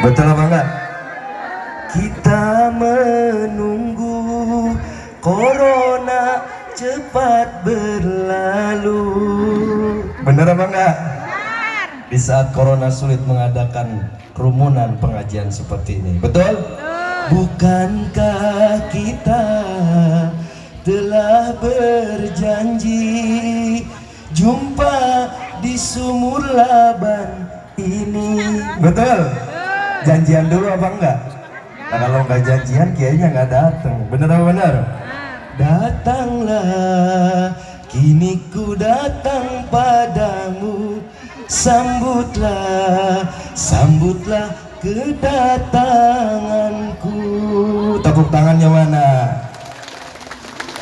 Betul apa enggak? Kita menunggu corona cepat berlalu. Bener apa enggak? Di saat corona sulit mengadakan kerumunan pengajian seperti ini. Betul? Bukankah kita telah berjanji jumpa di sumur laban ini? Betul? Janjian dulu apa enggak? Nah, kalau nggak janjian kayaknya nggak datang. Bener apa bener? Datanglah, kini ku datang padamu. Sambutlah, sambutlah kedatanganku. Tepuk tangannya mana?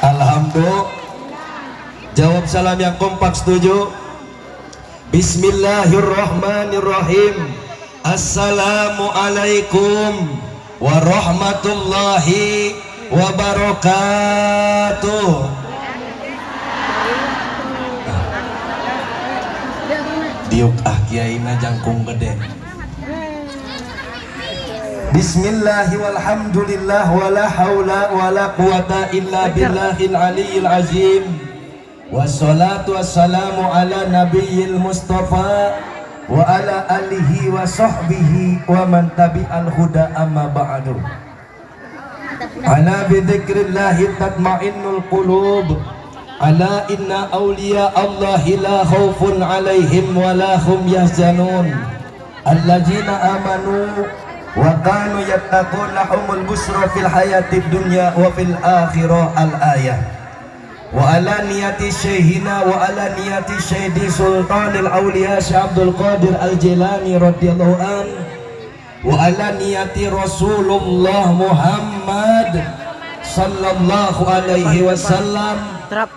Alhamdulillah. Jawab salam yang kompak, setuju? Bismillahirrahmanirrahim. Assalamualaikum warahmatullahi wabarakatuh. Diuk kiai na jangkung gede. Bismillahi walhamdulillah wala haula wala quwata illa billahil aliyil azim. Wassalatu wassalamu ala nabiyil mustafa wa ala alihi wa sahbihi wa man tabi'al huda amma ba'du. Ala bidzikrillahi tatma'innul qulub. Ala inna awliya Allahi la khawfun alaihim wa la hum yahzanun. Alladzina amanu wa kanu yattaquna humul busra fil hayatid dunya wa fil akhirah. Al-ayah. Wa ala niyati syekhina wa ala niyati syekhi sultanil awliya Syekh Abdul Qadir Al-Jilani radhiyallahu an, wa ala niyati Rasulullah Muhammad sallallahu alaihi wasallam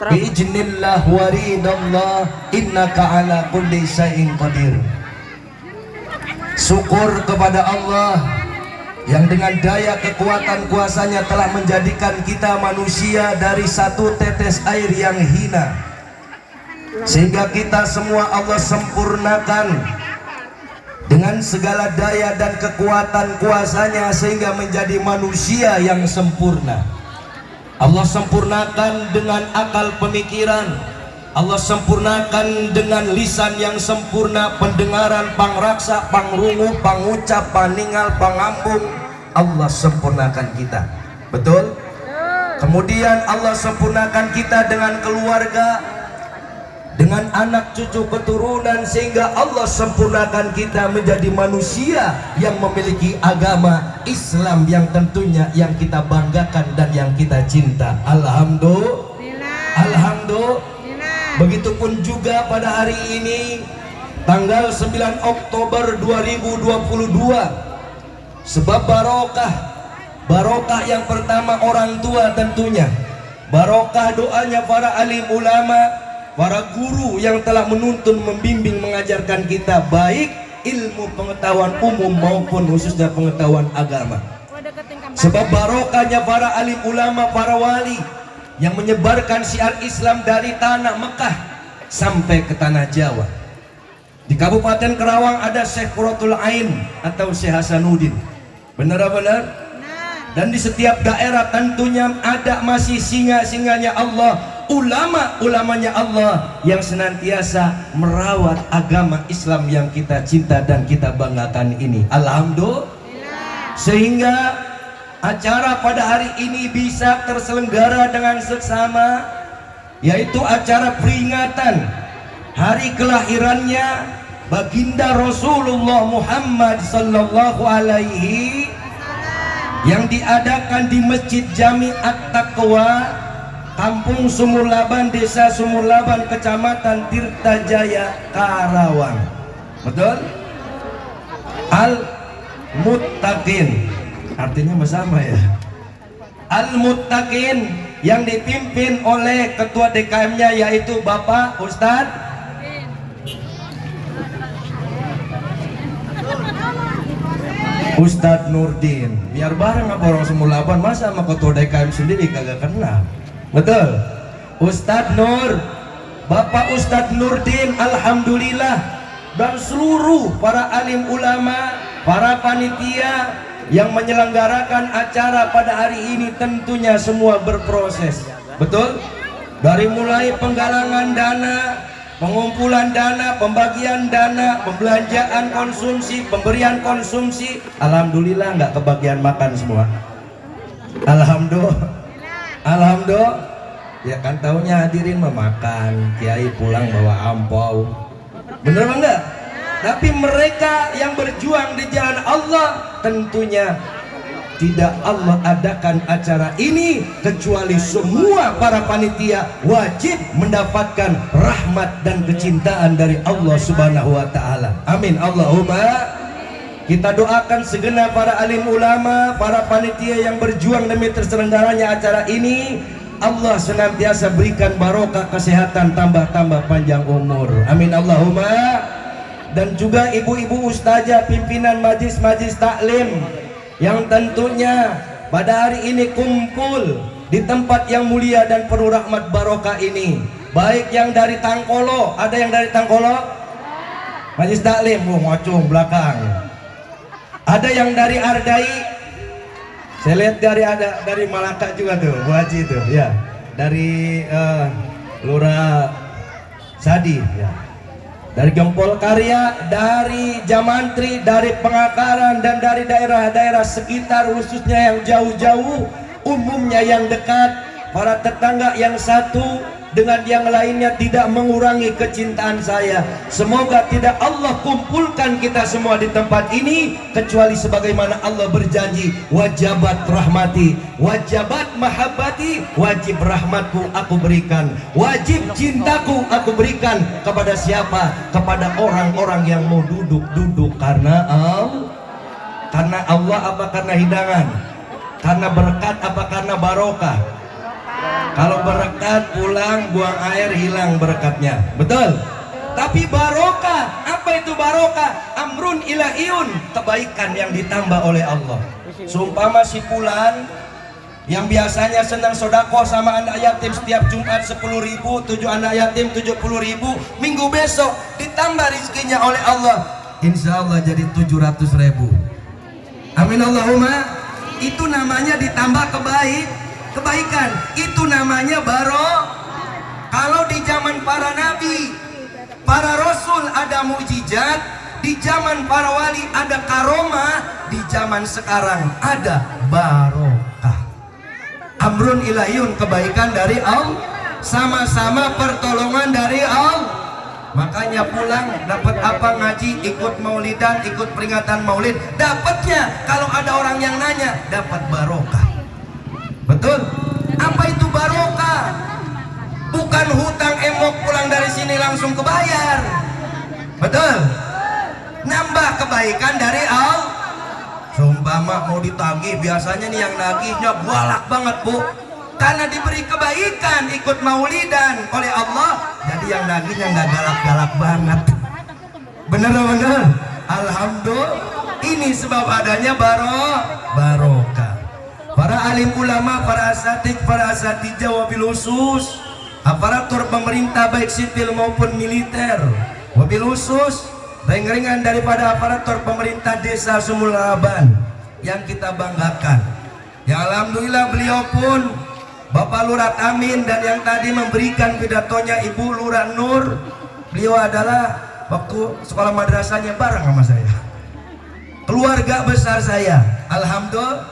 biiznillah waridallah innaka ala kulli syai'in qadir. Syukur kepada Allah yang dengan daya kekuatan kuasanya telah menjadikan kita manusia dari satu tetes air yang hina, sehingga kita semua Allah sempurnakan dengan segala daya dan kekuatan kuasanya sehingga menjadi manusia yang sempurna. Allah sempurnakan dengan akal pemikiran, Allah sempurnakan dengan lisan yang sempurna, pendengaran, pangraksa, pangrungu, pangucap, paningal, pangambung. Allah sempurnakan kita. Betul? Kemudian Allah sempurnakan kita dengan keluarga, dengan anak cucu keturunan, sehingga Allah sempurnakan kita menjadi manusia yang memiliki agama Islam yang tentunya yang kita banggakan dan yang kita cinta. Alhamdulillah. Alhamdulillah. Begitupun juga pada hari ini tanggal 9 Oktober 2022, sebab barokah yang pertama orang tua tentunya, barokah doanya para alim ulama, para guru yang telah menuntun, membimbing, mengajarkan kita baik ilmu pengetahuan umum maupun khususnya pengetahuan agama. Sebab barokahnya para alim ulama, para wali yang menyebarkan syiar Islam dari tanah Mekah sampai ke tanah Jawa. Di Kabupaten Kerawang ada Syekh Qurratul Ain atau Syekh Hasanuddin. Benar-benar. Dan di setiap daerah tentunya ada masih singa-singanya Allah, ulama-ulamanya Allah yang senantiasa merawat agama Islam yang kita cinta dan kita banggakan ini. Alhamdulillah. Sehingga acara pada hari ini bisa terselenggara dengan seksama, yaitu acara peringatan hari kelahirannya baginda Rasulullah Muhammad sallallahu alaihi, yang diadakan di Masjid Jami At-Taqwa, Kampung Sumurlaban, Desa Sumurlaban, Kecamatan Tirtajaya, Karawang. Betul? Al-Muttaqin artinya bersama ya. Al-Muttaqin yang dipimpin oleh ketua DKM-nya yaitu Bapak Ustadz Ustadz Nurdin. Biar bareng apa orang Sumurlaban, masa sama ketua DKM sendiri kagak kenal. Betul? Ustadz Nur, Bapak Ustadz Nurdin, alhamdulillah, dan seluruh para alim ulama para panitia yang menyelenggarakan acara pada hari ini tentunya semua berproses, betul? Dari mulai penggalangan dana, pengumpulan dana, pembagian dana, pembelanjaan konsumsi, pemberian konsumsi. Alhamdulillah nggak kebagian makan semua. Alhamdulillah. Ya kan tahunya hadirin memakan, kiai pulang bawa ampau. Bener enggak? Tapi mereka yang berjuang di jalan Allah tentunya tidak Allah adakan acara ini kecuali semua para panitia wajib mendapatkan rahmat dan kecintaan dari Allah Subhanahu wa taala. Amin Allahumma. Kita doakan segenap para alim ulama, para panitia yang berjuang demi terselenggaranya acara ini. Allah senantiasa berikan barokah kesehatan, tambah panjang umur. Amin Allahumma. Dan juga ibu-ibu ustazah pimpinan majlis-majlis taklim yang tentunya pada hari ini kumpul di tempat yang mulia dan penuh rahmat barokah ini. Baik yang dari Tangkolo, ada yang dari Tangkolo? Majlis taklim, ngocung belakang. Ada yang dari Ardai? Saya lihat dari Malaka juga tuh, Bu Haji tuh, ya. Dari Lurah Sadi, ya. Dari Gempol Karya, dari Jamantri, dari Pengakaran, dan dari daerah-daerah sekitar khususnya yang jauh-jauh, umumnya yang dekat, para tetangga yang satu dengan yang lainnya tidak mengurangi kecintaan saya. Semoga tidak Allah kumpulkan kita semua di tempat ini kecuali sebagaimana Allah berjanji, wajabat rahmati, wajabat mahabbati, wajib rahmatku aku berikan, wajib cintaku aku berikan kepada siapa? Kepada orang-orang yang mau duduk karena Allah apa karena hidangan? Karena berkat apa karena barokah? Kalau berkat pulang buang air hilang berkatnya, betul? Tapi barokah, apa itu barokah? Amrun ilahiyun, kebaikan yang ditambah oleh Allah. Seumpama si Fulan yang biasanya senang sodako sama anak yatim setiap Jumat 10.000, 7 anak yatim 70.000, minggu besok ditambah rezekinya oleh Allah, insya Allah jadi 700.000. Amin Allahumma. Itu namanya ditambah kebaikan, itu namanya Kalau di zaman para nabi, para rasul ada mukjizat, di zaman para wali ada karomah, di zaman sekarang ada barokah. Amrun ilahiyun, kebaikan dari Allah, sama-sama pertolongan dari Allah. Makanya pulang dapat apa ngaji, ikut maulidan, ikut peringatan maulid, dapatnya kalau ada orang yang nanya dapat barokah. Betul? Apa itu barokah? Bukan hutang emok pulang dari sini langsung kebayar. Betul? Nambah kebaikan dari Allah. Seumpama mau ditagih, biasanya nih yang nagihnya galak banget, Bu. Karena diberi kebaikan ikut maulidan oleh Allah, jadi yang nagihnya nggak galak-galak banget. Bener-bener. Alhamdulillah. Ini sebab adanya barokah. Para alim ulama, para asatidz wabil khusus, aparatur pemerintah baik sipil maupun militer, wabil khusus ringan daripada aparatur pemerintah desa Sumulaban yang kita banggakan. Ya alhamdulillah beliau pun Bapak Lurah Amin, dan yang tadi memberikan pidatonya Ibu Lurah Nur, beliau adalah waktu sekolah madrasahnya bareng sama saya, keluarga besar saya. Alhamdulillah.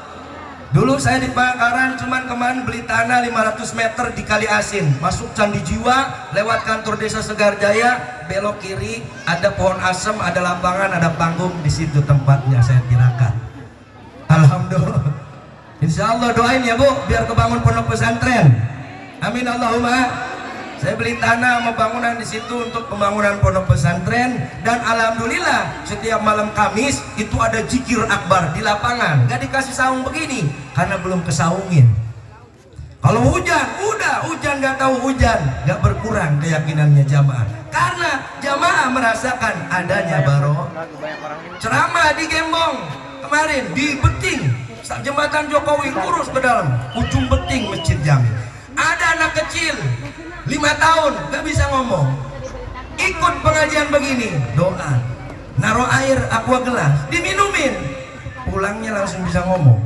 Dulu saya di Pangkaran cuman kemarin beli tanah 500 meter di Kali Asin, masuk Candi Jiwa, lewat kantor desa Segarjaya, belok kiri, ada pohon asem, ada lapangan, ada panggung, di situ tempatnya saya tirakat. Alhamdulillah. Insya Allah doain ya Bu, biar kebangun pondok pesantren. Amin Allahumma. Saya beli tanah sama bangunan di situ untuk pembangunan pondok pesantren, dan alhamdulillah setiap malam Kamis itu ada zikir akbar di lapangan. Gak dikasih saung begini karena belum kesaungin. Kalau hujan, udah hujan gak tahu hujan, gak berkurang keyakinannya jamaah. Karena jamaah merasakan adanya barokah. Ceramah di Gembong kemarin di Beting, jembatan Jokowi lurus ke dalam ujung Beting Masjid Jami. Ada anak kecil 5 tahun gak bisa ngomong, ikut pengajian begini, doa naruh air aqua gelas, diminumin, pulangnya langsung bisa ngomong.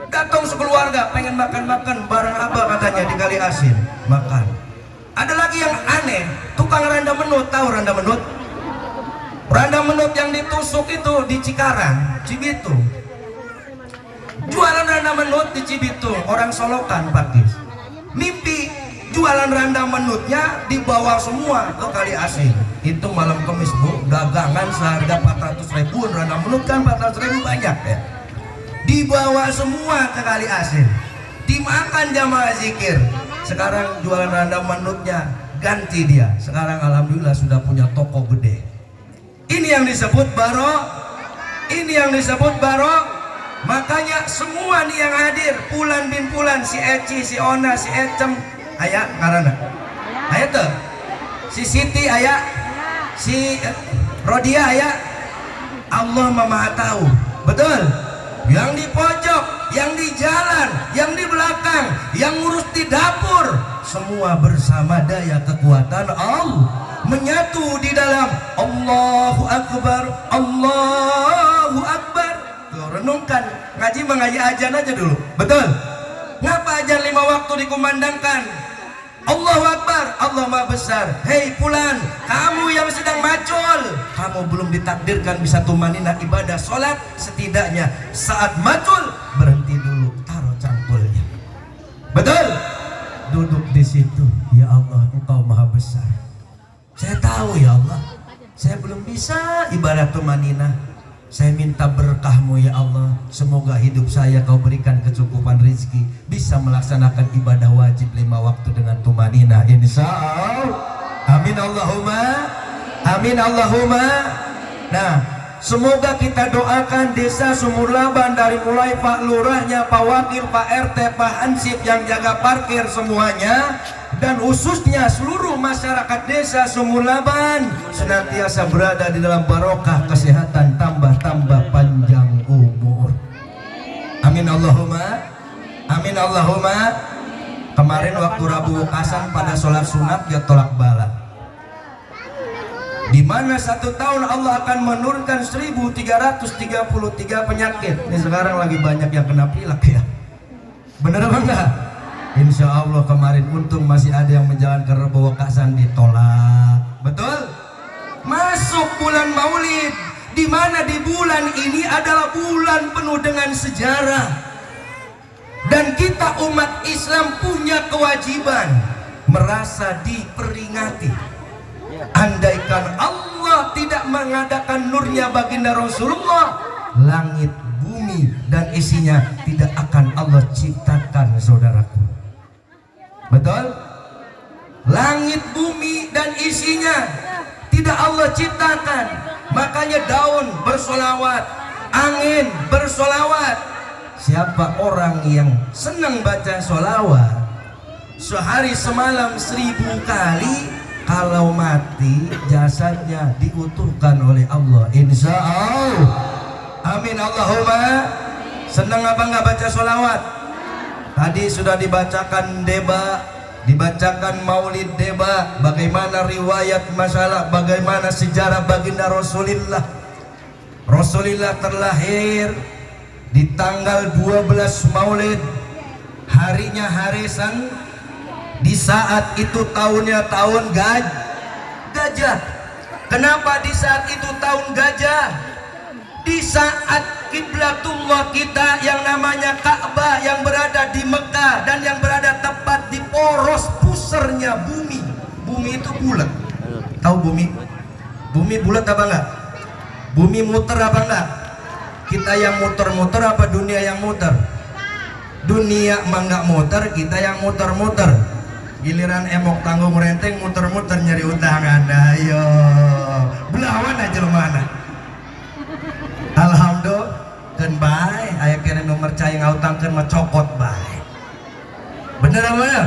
Datang sekeluarga pengen makan-makan bareng abah katanya di Kali Asin, makan. Ada lagi yang aneh, tukang randa menut, tahu randa menut? Randa menut yang ditusuk itu di Cikarang, Cibitung. Jualan randa menut di Cibitung, orang Solokan Pakis. Mimpi jualan randa menutnya dibawa semua ke Kali Asin. Itu malam Kamis bu, dagangan seharga 400.000, randa menut kan 400.000 banyak ya. Dibawa semua ke Kali Asin, dimakan jamaah zikir. Sekarang jualan randa menutnya ganti dia. Sekarang alhamdulillah sudah punya toko gede. Ini yang disebut barok. Ini yang disebut barok. Makanya semua nih yang hadir, Pulan bin Pulan, si Eci, si Ona, si Ecem, ayah karena ayah tuh, si Siti ayah, si Rodia ayah. Allah Maha tahu, betul. Yang di pojok, yang di jalan, yang di belakang, yang ngurus di dapur, semua bersama daya kekuatan Allah menyatu di dalam Allahu Akbar, Allahu Akbar. Tuh, renungkan, ngaji mengaji ajan aja dulu, betul? Ngapa ajan 5 waktu dikumandangkan? Allahu Akbar, Allah Maha Besar. Hei Pulan, kamu yang sedang macul, kamu belum ditakdirkan bisa tumaninah ibadah sholat. Setidaknya saat macul berhenti dulu, taruh cangkulnya. Betul? Duduk di situ. Ya Allah, Engkau Maha Besar. Saya tahu ya Allah, saya belum bisa ibadah tumaninah. Saya minta berkah-Mu ya Allah. Semoga hidup saya Kau berikan kecukupan rezeki, bisa melaksanakan ibadah wajib 5 waktu dengan tumaninah, insya Allah. Amin Allahumma, amin Allahumma. Nah, semoga kita doakan desa Sumurlaban, dari mulai Pak Lurahnya, Pak Wakil, Pak RT, Pak Hansip yang jaga parkir semuanya, dan khususnya seluruh masyarakat desa Sumurlaban senantiasa berada di dalam barokah kesehatan, tambah panjang umur. Amin Allahumma, amin Allahumma. Kemarin waktu Rabu Kasan pada sholat sunat dia tolak bala, di mana 1 tahun Allah akan menurunkan 1333 penyakit. Ini sekarang lagi banyak yang kena pilek ya, bener apa enggak? Insya Allah kemarin untung masih ada yang menjalankan Rabu Kasan, ditolak. Betul? Masuk bulan Maulid, di mana di bulan ini adalah bulan penuh dengan sejarah, dan kita umat Islam punya kewajiban merasa diperingati. Andaikan Allah tidak mengadakan nurnya baginda Rasulullah, langit, bumi, dan isinya tidak akan Allah ciptakan, saudaraku. Betul? Langit, bumi, dan isinya tidak Allah ciptakan. Makanya daun bersolawat, angin bersolawat. Siapa orang yang senang baca solawat sehari semalam 1000 kali, kalau mati jasadnya diutuhkan oleh Allah, insya Allah. Amin Allahumma. Senang apa nggak baca solawat? Tadi sudah dibacakan deba, dibacakan maulid deba, bagaimana riwayat masalah, bagaimana sejarah baginda Rasulullah. Rasulullah terlahir di tanggal 12 Maulid, harinya harisan. Di saat itu tahunnya tahun gajah. Kenapa di saat itu tahun gajah? Di saat kiblatullah kita yang namanya Ka'bah yang berada di Mekah dan yang berada tepat di poros pusernya bumi. Bumi itu bulat. Tahu bumi? Bumi bulat apa enggak? Bumi muter apa enggak? Kita yang muter-muter apa dunia yang muter? Dunia mah enggak muter, kita yang muter-muter. Giliran emok tanggung renteng muter-muter nyari utang ada. Ayo belawan aja lu mana? Alhamdulillah kan baik, aya kene nomor cai ngautangkeun mah cokot baik. Bener apa bener?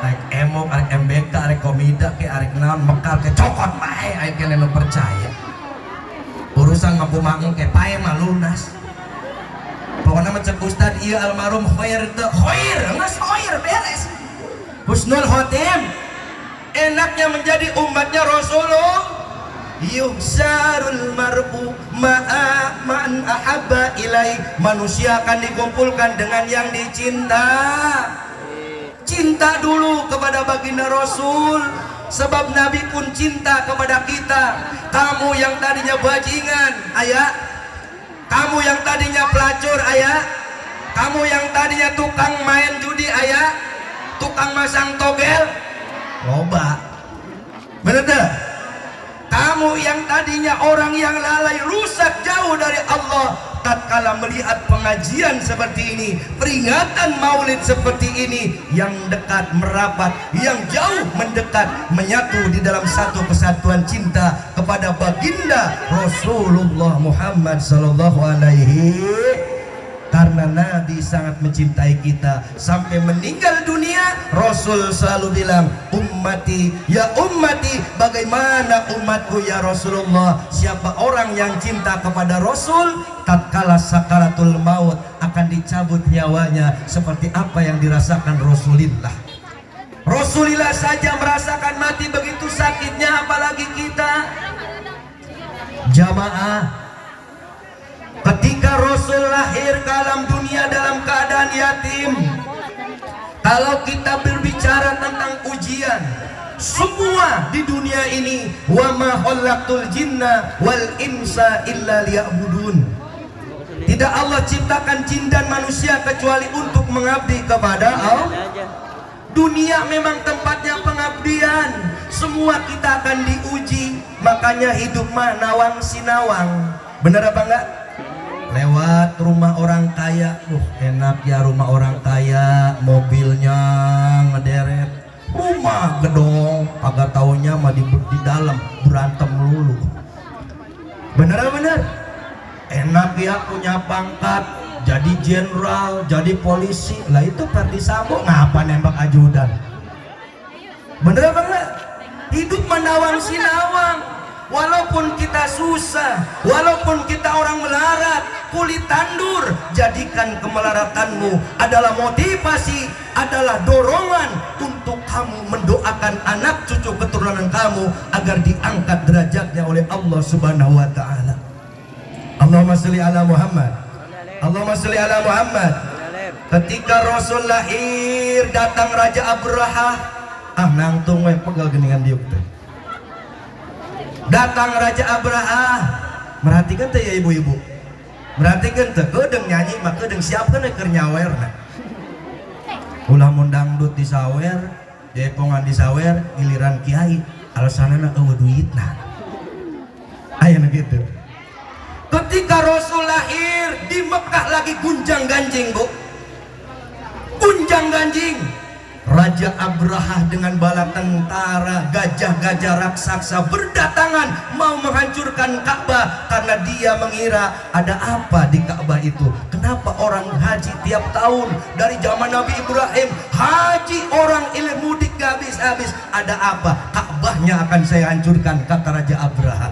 Arek emok, arek MBK, arek komida ke arek naon mekar ke cokot baik, aya kene nu percaya. Urusan mampu manggung ke pae mah lunas. Pokoknya macam Ustad ieu almarhum khair teu khair, geus khair beres. Husnul khotim. Enaknya menjadi umatnya Rasulullah. yuhsarul mar'u ma'a man ahabba ilai. Manusia akan dikumpulkan dengan yang dicinta. Cinta dulu kepada baginda Rasul, sebab Nabi pun cinta kepada kita. Kamu yang tadinya bajingan, ayah. Kamu yang tadinya pelacur, ayah. Kamu yang tadinya tukang main judi, ayah. Tukang masang togel, loba. Bener dah? Kamu yang tadinya orang yang lalai, rusak jauh dari Allah, tatkala melihat pengajian seperti ini, peringatan maulid seperti ini, yang dekat merapat, yang jauh mendekat, menyatu di dalam satu kesatuan cinta kepada baginda Rasulullah Muhammad sallallahu alaihi. Karena Nabi sangat mencintai kita sampai meninggal dunia, Rasul selalu bilang, ummati ya ummati, bagaimana umatku ya Rasulullah. Siapa orang yang cinta kepada Rasul, tatkala sakaratul maut akan dicabut nyawanya, seperti apa yang dirasakan Rasulullah. Rasulullah saja merasakan mati begitu sakitnya, apalagi kita. Jamaah, ketika Rasul lahir ke alam dunia dalam keadaan yatim, kalau kita berbicara tentang ujian, semua di dunia ini, wa ma khalaqtul jinna wal insa illa liya'budun. Tidak Allah ciptakan jin dan manusia kecuali untuk mengabdi kepada Allah. Dunia memang tempatnya pengabdian. Semua kita akan diuji. Makanya hidup mah nawang sinawang. Benar apa enggak? Lewat rumah orang kaya, enak ya rumah orang kaya, mobilnya ngederet, rumah gedong, agak taunya mah di dalam berantem melulu. Bener-bener enak ya, punya pangkat, jadi jenderal, jadi polisi. Lah itu Ferdi Sambo ngapa nembak ajudan? Bener-bener hidup menawang sinawang. Walaupun kita susah, walaupun kita orang melarat, kulit tandur, jadikan kemelaratanmu adalah motivasi, adalah dorongan untuk kamu mendoakan anak cucu keturunan kamu agar diangkat derajatnya oleh Allah Subhanahu wa taala. Allahumma sholli ala Muhammad. Allahumma sholli ala Muhammad. Ketika Rasul lahir, datang Raja Abraha. Nangtung we pegal geningan diuk teh. Datang Raja Abraha, merhatikan teh ya ibu-ibu, merhatikan teh, kedeng nyanyi mah kedeng siapkan keur nyawer. Ulah mun dangdut di sawer, depongan di sawer, giliran kiai alasanana eueuh duitna. Aya nu kitu. Ketika Rasul lahir di Mekah lagi gunjang ganjing, Bu. Gunjang ganjing. Raja Abraha dengan bala tentara, gajah-gajah raksasa berdatangan mau menghancurkan Ka'bah karena dia mengira ada apa di Ka'bah itu. Kenapa orang haji tiap tahun dari zaman Nabi Ibrahim haji orang ilir mudik gak habis-habis? Ada apa? Ka'bahnya akan saya hancurkan, kata Raja Abraha.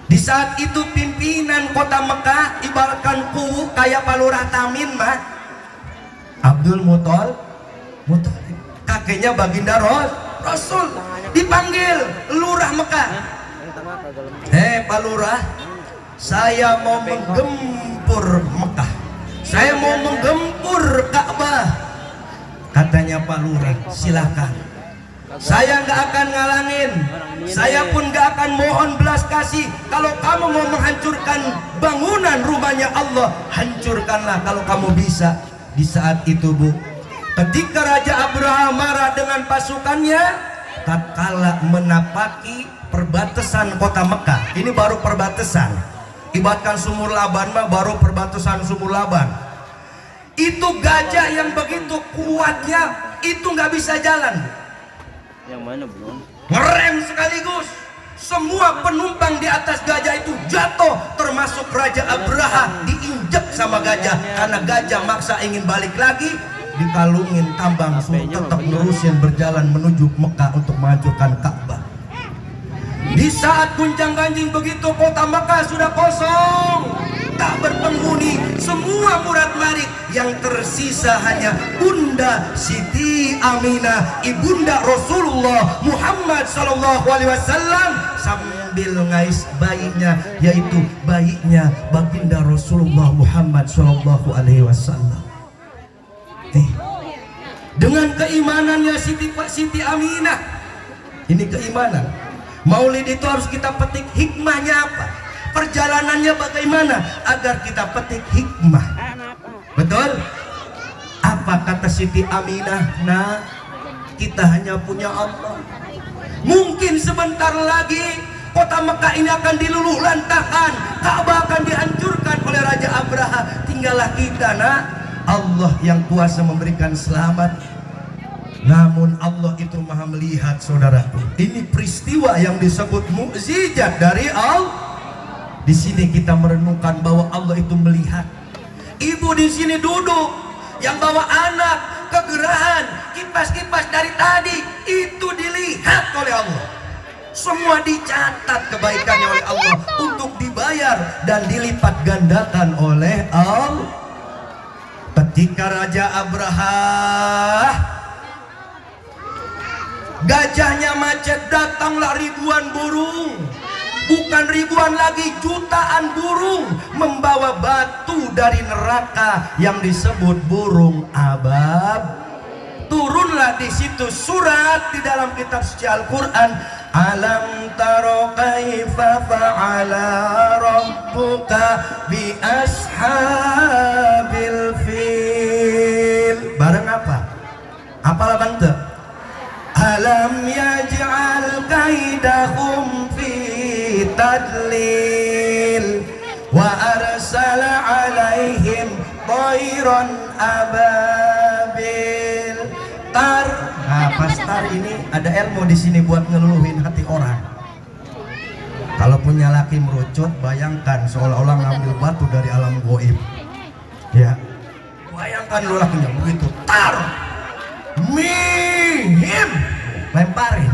Di saat itu pimpinan kota Mekah ibaratkan kuwu kayak Palurah Tamin mah Abdul Muthalib, kakeknya baginda Rasul, dipanggil lurah Mekah. Pak Lurah, saya mau menggempur Mekah, saya mau menggempur Ka'bah. Katanya Pak Lurah, silahkan, saya nggak akan ngalangin, saya pun nggak akan mohon belas kasih. Kalau kamu mau menghancurkan bangunan rumahnya Allah, hancurkanlah kalau kamu bisa. Di saat itu, Bu, ketika Raja Abraha marah dengan pasukannya, tatkala menapaki perbatasan kota Mekah, ini baru perbatasan, ibaratkan Sumur Laban mah baru perbatasan Sumur Laban. Itu gajah yang begitu kuatnya, itu nggak bisa jalan. Yang mana belum? Ngerem sekaligus. Semua penumpang di atas gajah itu jatuh, termasuk Raja Abraha diinjek sama gajah karena gajah maksa ingin balik lagi, dikalungin tambang suruh tetap nerusin berjalan menuju Mekah untuk menghancurkan Ka'bah. Di saat gunjang ganjing begitu, kota Mekah sudah kosong, tak berpenghuni, semua murad marid. Yang tersisa hanya Bunda Siti Aminah, ibunda Rasulullah Muhammad sallallahu alaihi wasallam, ambil ngais bayinya, yaitu bayinya baginda Rasulullah Muhammad Shallallahu Alaihi Wasallam. Dengan keimanannya Siti Aminah, ini keimanan. Maulid itu harus kita petik hikmahnya apa? Perjalanannya bagaimana agar kita petik hikmah? Betul? Apa kata Siti Aminah? Nah, kita hanya punya Allah. Mungkin sebentar lagi kota Mekah ini akan diluluh lantakan, Ka'bah akan dihancurkan oleh Raja Abraha. Tinggallah kita, nak. Allah yang kuasa memberikan selamat. Namun Allah itu maha melihat, saudaraku. Ini peristiwa yang disebut mukjizat dari Allah. Di sini kita merenungkan bahwa Allah itu melihat. Ibu di sini duduk, yang bawa anak kegerahan, kipas-kipas dari tadi itu dilihat oleh Allah. Semua dicatat kebaikannya oleh Allah untuk dibayar dan dilipat gandakan oleh Allah. Ketika Raja Abraha gajahnya macet, datanglah ribuan burung, bukan ribuan lagi, jutaan burung membawa batu dari neraka yang disebut burung abab. Turunlah di situ surat di dalam kitab suci Al-Quran, alam taro kaifa fa'ala rabbuka bi ashabil fil. Bareng apa? Apalah bante? Alam yaj'al kaidahum fi tadlil wa arsala alaihim tayran ababil. Tar, nah pas tar ini ada ilmu di sini buat ngeluluhin hati orang. Kalau punya laki merucut, bayangkan seolah-olah ngambil batu dari alam goib. Ya, bayangkan lu lakinya begitu, tar, mihim, lemparin.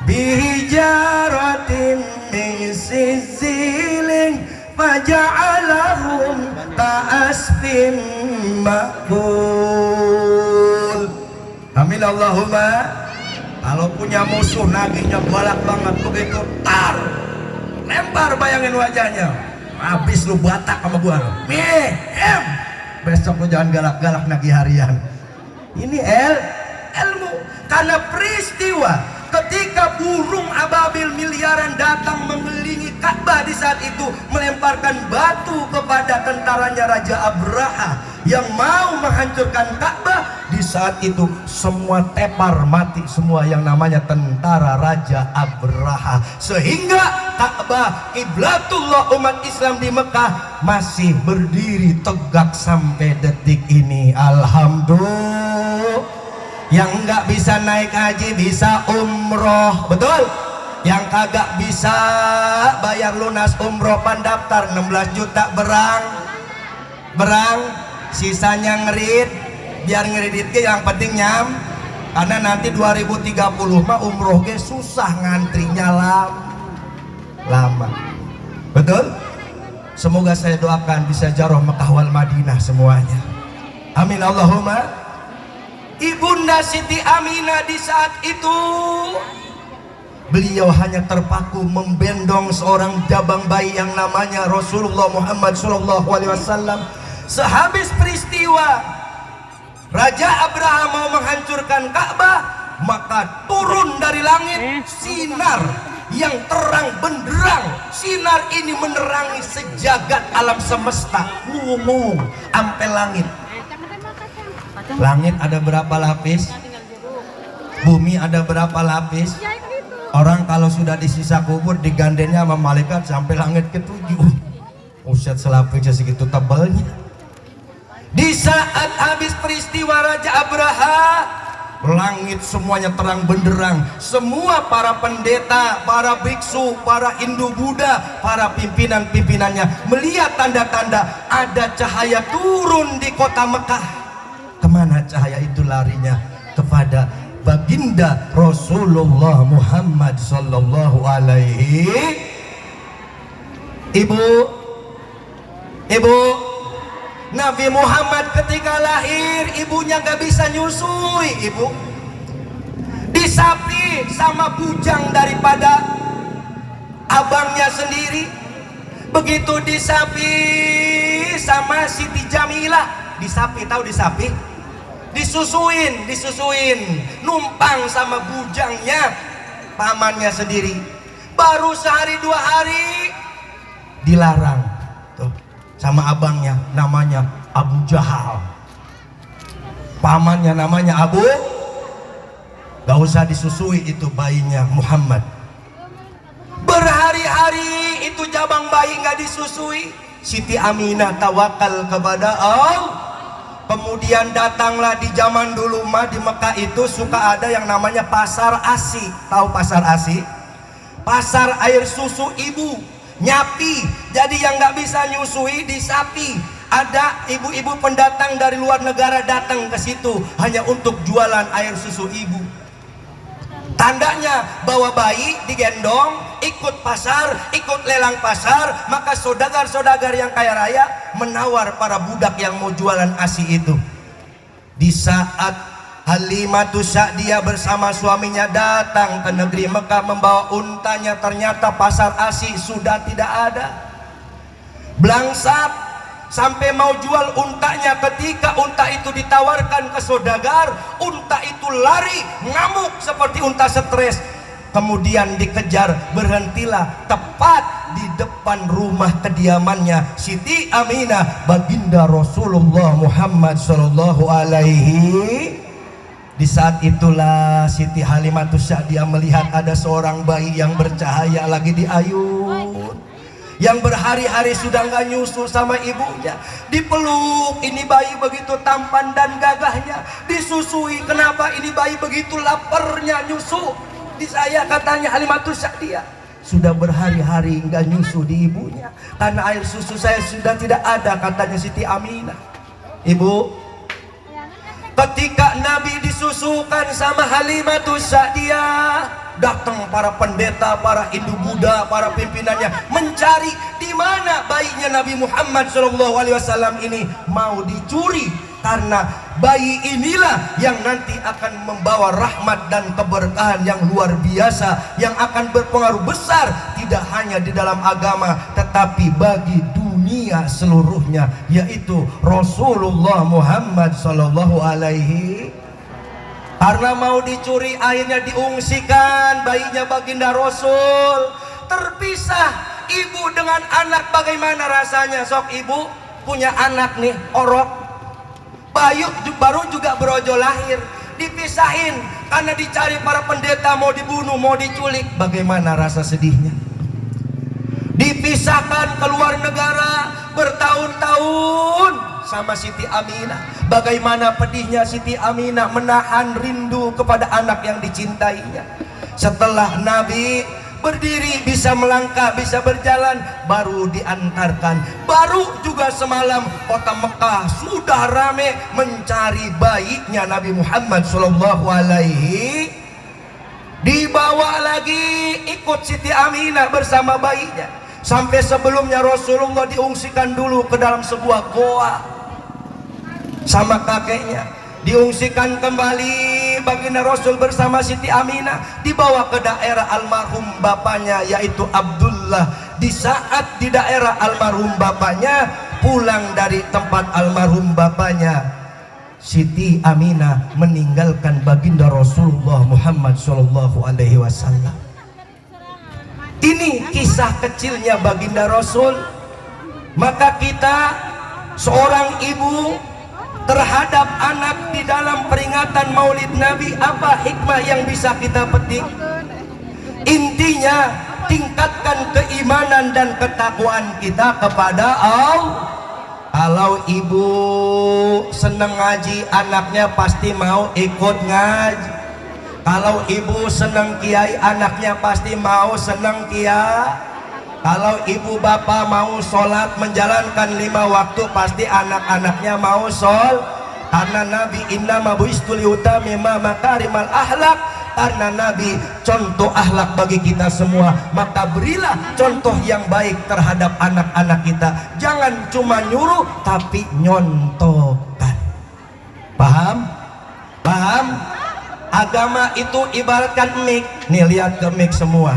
Bihijaratin min siziling faja'alahum ka'asfin ma'kul. Amin Allahumma. Kalau punya musuh nagihnya balak banget begitu, tar, lempar, bayangin wajahnya, habis lu batak sama gua. Mihem. Besok lu jangan galak-galak nagih harian. Ini ilmu. Karena peristiwa ketika burung ababil miliaran datang mengelilingi Ka'bah di saat itu, melemparkan batu kepada tentaranya Raja Abraha yang mau menghancurkan Ka'bah. Di saat itu semua tepar mati, semua yang namanya tentara Raja Abraha, sehingga Ka'bah kiblatullah umat Islam di Mekah masih berdiri tegak sampai detik ini. Alhamdulillah. Yang nggak bisa naik haji bisa umroh, betul? Yang kagak bisa bayar lunas umroh pandaftar 16 juta berang, sisanya ngerit, biar ngeriditnya yang penting nyam. Karena nanti 2030 mah umroh ge susah, ngantrinya lama, betul? Semoga saya doakan bisa jaroh Mekah wal Madinah semuanya. Amin Allahumma. Ibunda Siti Aminah di saat itu beliau hanya terpaku membendong seorang jabang bayi yang namanya Rasulullah Muhammad Shallallahu Alaihi Wasallam. Sehabis peristiwa Raja Abraha mau menghancurkan Ka'bah, maka turun dari langit sinar yang terang benderang. Sinar ini menerangi sejagat alam semesta, sampai langit. Langit ada berapa lapis? Bumi ada berapa lapis? Orang kalau sudah disisa kubur digandengnya sama malaikat sampai langit ke-7. Uset selapisnya segitu tebalnya. Di saat habis peristiwa Raja Abraha, langit semuanya terang benderang. Semua para pendeta, para biksu, para Hindu Buddha, para pimpinan-pimpinannya melihat tanda-tanda ada cahaya turun di kota Mekah. Kemana cahaya itu larinya? Kepada baginda Rasulullah Muhammad Sallallahu Alaihi. Ibu, Nabi Muhammad ketika lahir ibunya gak bisa nyusui, ibu disapi sama bujang daripada abangnya sendiri begitu disapi sama Siti Jamilah, disapi, tahu disapi? Disusuin numpang sama bujangnya pamannya sendiri. Baru sehari dua hari dilarang tuh sama abangnya, namanya Abu Jahal, pamannya namanya Abu. Gak usah disusui itu bayinya Muhammad. Berhari-hari itu jabang bayi gak disusui. Siti Aminah tawakal kepada Allah. Kemudian datanglah di zaman dulu mah di Mekah itu suka ada yang namanya pasar ASI. Tahu pasar ASI? Pasar air susu ibu, nyapi. Jadi yang nggak bisa nyusui disapi. Ada ibu-ibu pendatang dari luar negara datang ke situ hanya untuk jualan air susu ibu. Tandanya bawa bayi digendong, ikut pasar, ikut lelang pasar, maka saudagar-saudagar yang kaya raya menawar para budak yang mau jualan ASI itu. Di saat Halimatus Sa'diyah bersama suaminya datang ke negeri Mekah membawa untanya, ternyata pasar ASI sudah tidak ada. Blangsat sampai mau jual untanya, ketika unta itu ditawarkan ke saudagar, unta itu lari ngamuk seperti unta stres. Kemudian dikejar, berhentilah tepat di depan rumah kediamannya Siti Aminah baginda Rasulullah Muhammad sallallahu alaihi. Di saat itulah Siti Halimatus Sa'diyah melihat ada seorang bayi yang bercahaya lagi diayun, yang berhari-hari sudah nggak nyusu sama ibunya. Dipeluk, ini bayi begitu tampan dan gagahnya, disusui. Kenapa ini bayi begitu laparnya nyusu? Di saya, katanya Halimatus Sa'diyah, sudah berhari-hari nggak nyusu di ibunya karena air susu saya sudah tidak ada, katanya Siti Aminah. Ibu, ketika Nabi disusukan sama Halimatus Sa'diyah, datang para pendeta, para Hindu Buddha, para pimpinannya mencari di mana bayinya Nabi Muhammad SAW ini mau dicuri, karena bayi inilah yang nanti akan membawa rahmat dan keberkahan yang luar biasa, yang akan berpengaruh besar tidak hanya di dalam agama tetapi bagi dunia seluruhnya, yaitu Rasulullah Muhammad SAW. Karena mau dicuri, akhirnya diungsikan bayinya baginda Rasul. Terpisah ibu dengan anak, bagaimana rasanya? Sok ibu punya anak nih, orok bayu baru juga berojo lahir, dipisahin karena dicari para pendeta, mau dibunuh, mau diculik. Bagaimana rasa sedihnya? Dipisahkan ke luar negara bertahun-tahun sama Siti Aminah. Bagaimana pedihnya Siti Aminah menahan rindu kepada anak yang dicintainya. Setelah Nabi berdiri, bisa melangkah, bisa berjalan, baru diantarkan. Baru juga semalam kota Mekah sudah rame mencari bayinya Nabi Muhammad SAW. Dibawa lagi, ikut Siti Aminah bersama bayinya. Sampai sebelumnya Rasulullah diungsikan dulu ke dalam sebuah goa sama kakeknya. Diungsikan kembali baginda Rasul bersama Siti Aminah, dibawa ke daerah almarhum bapaknya yaitu Abdullah. Di saat di daerah almarhum bapaknya, pulang dari tempat almarhum bapaknya, Siti Aminah meninggalkan baginda Rasulullah Muhammad SAW. Ini kisah kecilnya baginda Rasul. Maka kita seorang ibu terhadap anak di dalam peringatan Maulid Nabi, apa hikmah yang bisa kita petik? Intinya tingkatkan keimanan dan ketakwaan kita kepada Allah. Kalau ibu senang ngaji, anaknya pasti mau ikut ngaji. Kalau ibu senang kiai, anaknya pasti mau senang kiai. Kalau ibu bapak mau sholat menjalankan 5 waktu, pasti anak-anaknya mau sholat. Karena Nabi innama bu'istu liutamima makarimal akhlak. Karena Nabi contoh akhlak bagi kita semua, maka berilah contoh yang baik terhadap anak-anak kita. Jangan cuma nyuruh tapi nyontohkan. Paham? Paham? Agama itu ibaratkan mic. Nih lihat ke mic semua.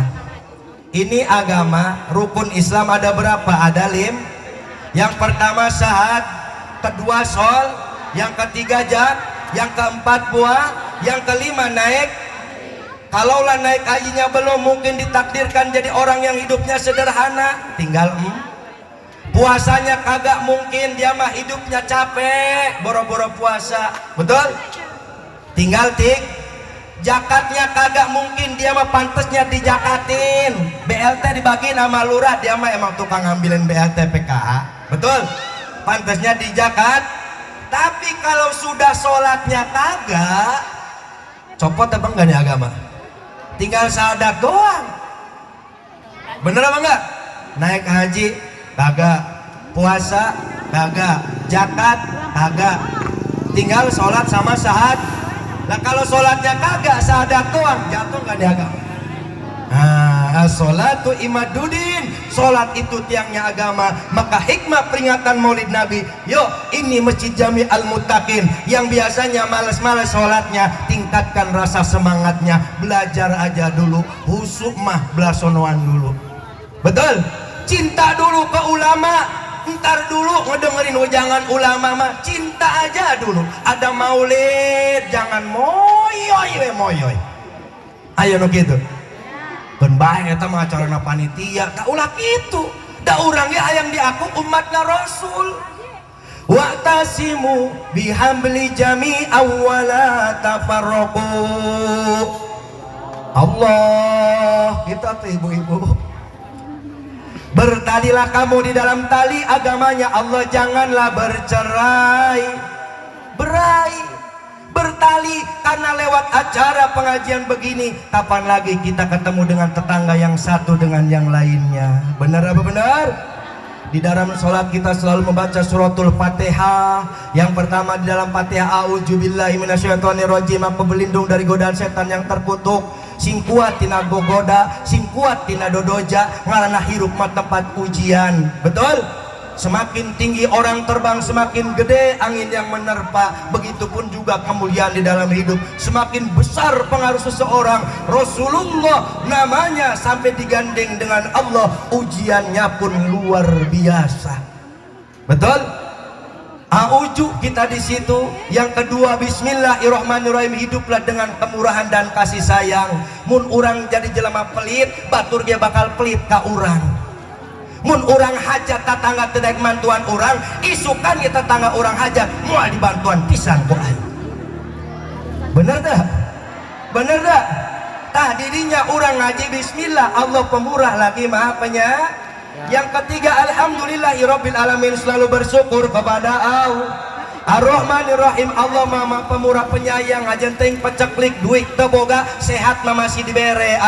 Ini agama, rukun Islam ada berapa? Ada 5. Yang pertama syahad, kedua sol, yang ketiga jak, yang keempat puasa, yang kelima naik. Kalaulah naik hajinya belum, mungkin ditakdirkan jadi orang yang hidupnya sederhana, tinggal puasanya kagak mungkin, dia mah hidupnya capek boro-boro puasa, betul? Tinggal tik. Zakatnya kagak mungkin, dia mah pantesnya dijakatin. BLT dibagi nama lurah, dia mah emang tukang ngambilin BLT PKH, betul? Pantesnya dijakat. Tapi kalau sudah sholatnya kagak, copot apa enggak nih agama? Tinggal syahadat doang. Bener apa enggak? Naik haji kagak, puasa kagak, zakat kagak, tinggal sholat sama syahad. Nah kalau sholatnya kagak, syahadat doang, jatuh nggak di agama? Nah, sholatu imaduddin, sholat itu tiangnya agama. Maka hikmah peringatan Maulid Nabi, yuk ini Masjid Jami Al-Muttaqin yang biasanya males-males sholatnya, tingkatkan rasa semangatnya, belajar aja dulu, husuk mah belasonoan dulu, betul? Cinta dulu ke ulama, ntar dulu ngedengerin ujangan ulama mah, cinta aja dulu. Ada maulid jangan moyoy. Ayo no gitu. Ben bae eta mah acarana panitia, tak ulah kitu. Da urang ge hayang diaku umatna Rasul. Wa'tasimu bihabli jami'a wala tafarraqu. Allah, kita tuh ibu-ibu. Bertalilah kamu di dalam tali agamanya Allah, janganlah bercerai berai. Bertali karena lewat acara pengajian begini, kapan lagi kita ketemu dengan tetangga yang satu dengan yang lainnya? Benar apa benar? Di dalam sholat kita selalu membaca suratul Fatihah. Yang pertama di dalam Fatihah, a'udzubillahi minasyaitonirrajim, aku berlindung dari godaan setan yang terkutuk. Sing kuat tina gogoda, sing kuat tina dodoja, ngarana hirup mah tempat ujian, betul? Semakin tinggi orang terbang, semakin gede angin yang menerpa. Begitupun juga kemuliaan di dalam hidup. Semakin besar pengaruh seseorang, Rasulullah namanya sampai digandeng dengan Allah, ujiannya pun luar biasa, betul? Auju kita di situ. Yang kedua, bismillahirrahmanirrahim, hiduplah dengan kemurahan dan kasih sayang. Mun urang jadi jelema pelit, batur dia bakal pelit ka urang. Mun urang hajat tetangga teu mantuan urang, isukan ya tetangga urang hajat moal dibantuan pisan ku aing. Bener dah? Bener dah? Tah didinya urang ngaji bismillah, Allah pemurah lagi maha penyayang. Yang ketiga, alhamdulillahirabbil alamin, selalu bersyukur kepada Allah. Ar-Rahmanir-Rahim, Allah mama pemurah penyayang, ajan teuing peceklik duit teu boga, sehat mah masih dibere.